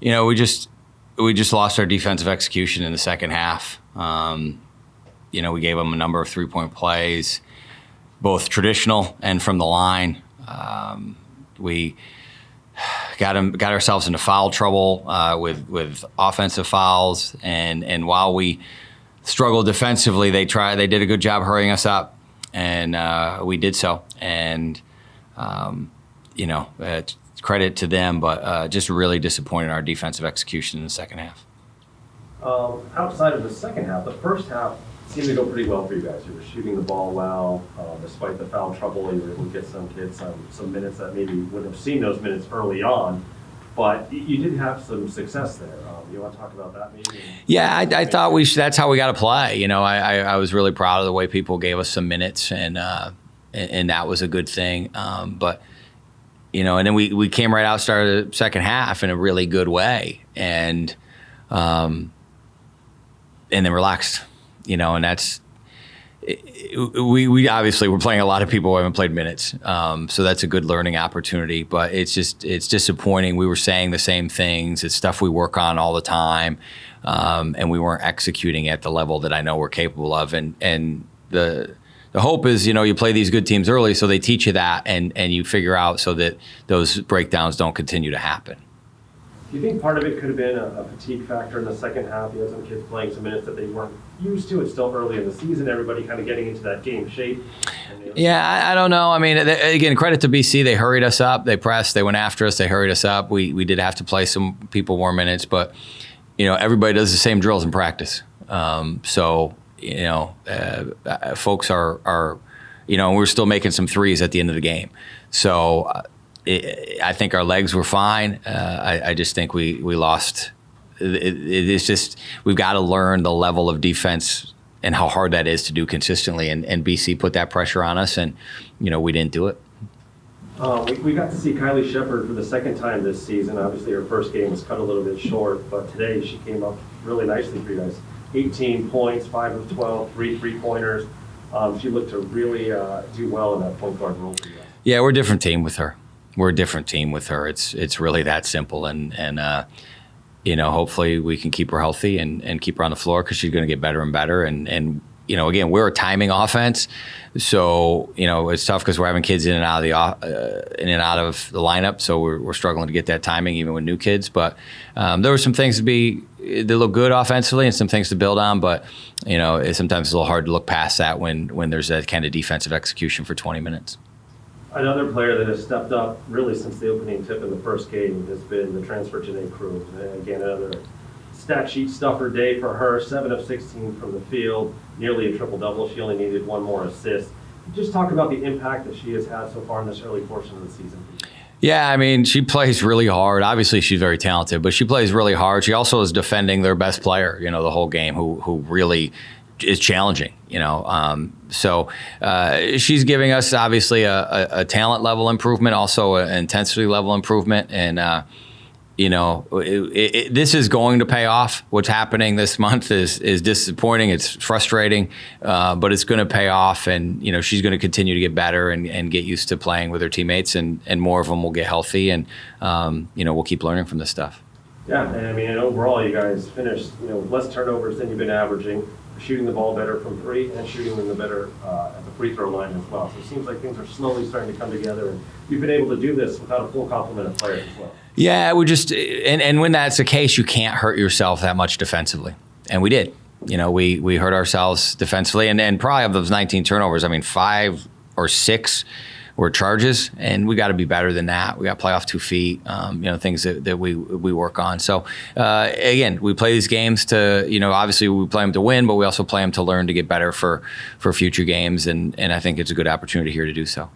we just lost our defensive execution in the second half. We gave them a number of 3-point plays, both traditional and from the line. We got ourselves into foul trouble with offensive fouls, and while we struggled defensively, they did a good job hurrying us up, and we did so. And credit to them, but just really disappointed in our defensive execution in the second half. Outside of the second half, the first half seemed to go pretty well for you guys. You were shooting the ball well, despite the foul trouble. You were able to get some kids some minutes that maybe wouldn't have seen those minutes early on, but you did have some success there. You want to talk about that maybe? Yeah, I thought that's how we got to play. I was really proud of the way people gave us some minutes, and that was a good thing. But and then we came right out, started the second half in a really good way, and then relaxed, and that's we obviously we're playing a lot of people who haven't played minutes, so that's a good learning opportunity. But it's disappointing. We were saying the same things. It's stuff we work on all the time, and we weren't executing at the level that I know we're capable of. And the hope is, you play these good teams early, so they teach you that, and you figure out so that those breakdowns don't continue to happen. Do you think part of it could have been a fatigue factor in the second half? You had some kids playing some minutes that they weren't used to. It's still early in the season. Everybody kind of getting into that game shape. Yeah, I don't know. I mean, again, credit to BC. They hurried us up. They pressed. They went after us. They hurried us up. We did have to play some people more minutes, but everybody does the same drills in practice. Folks are we're still making some threes at the end of the game. So I think our legs were fine. I just think we lost. It's just we've got to learn the level of defense and how hard that is to do consistently. And BC put that pressure on us, and we didn't do it. We got to see Kylie Shepard for the second time this season. Obviously, her first game was cut a little bit short, but today she came up really nicely for you guys. 18 points, 5 of 12, 3 3-pointers. She looked to really do well in that point guard role for you guys. Yeah, we're a different team with her. It's really that simple, and hopefully we can keep her healthy and keep her on the floor, because she's going to get better and better. And again, we're a timing offense, so it's tough because we're having kids in and out of the lineup, so we're struggling to get that timing even with new kids. But there were some things that look good offensively and some things to build on, but sometimes it's a little hard to look past that when there's that kind of defensive execution for 20 minutes. Another player that has stepped up really since the opening tip in the first game has been the transfer Janae Cruz. Again, another stat sheet stuffer day for her. 7 of 16 from the field, nearly a triple-double. She only needed one more assist. Just talk about the impact that she has had so far in this early portion of the season. Yeah, I mean, she plays really hard. Obviously, she's very talented, but she plays really hard. She also is defending their best player, the whole game, who really is challenging, So she's giving us obviously a talent level improvement, also an intensity level improvement, and this is going to pay off. What's happening this month is disappointing. It's frustrating, but it's going to pay off, and she's going to continue to get better and get used to playing with her teammates, and more of them will get healthy, and we'll keep learning from this stuff. Yeah, and I mean, overall, you guys finished with less turnovers than you've been averaging, shooting the ball better from three, and shooting them better at the free throw line as well. So it seems like things are slowly starting to come together, and you've been able to do this without a full complement of players as well. Yeah, we just and when that's the case, you can't hurt yourself that much defensively, and we did. We hurt ourselves defensively, and probably of those 19 turnovers, I mean, 5 or 6 were charges, and we got to be better than that. We got to play off 2 feet, things that we work on. So again, we play these games to, obviously we play them to win, but we also play them to learn to get better for future games, and I think it's a good opportunity here to do so.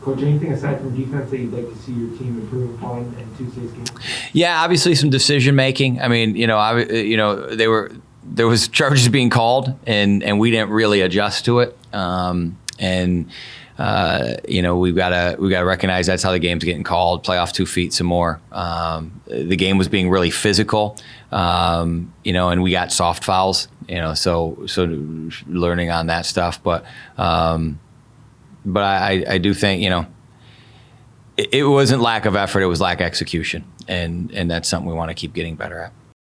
Coach, anything aside from defense that you'd like to see your team improve upon in Tuesday's game? Yeah, obviously some decision making. I mean, there was charges being called, and we didn't really adjust to it. We've got to recognize that's how the game's getting called. Play off 2 feet some more. The game was being really physical, and we got soft fouls. So learning on that stuff, but I do think it wasn't lack of effort, it was lack of execution. and that's something we want to keep getting better at.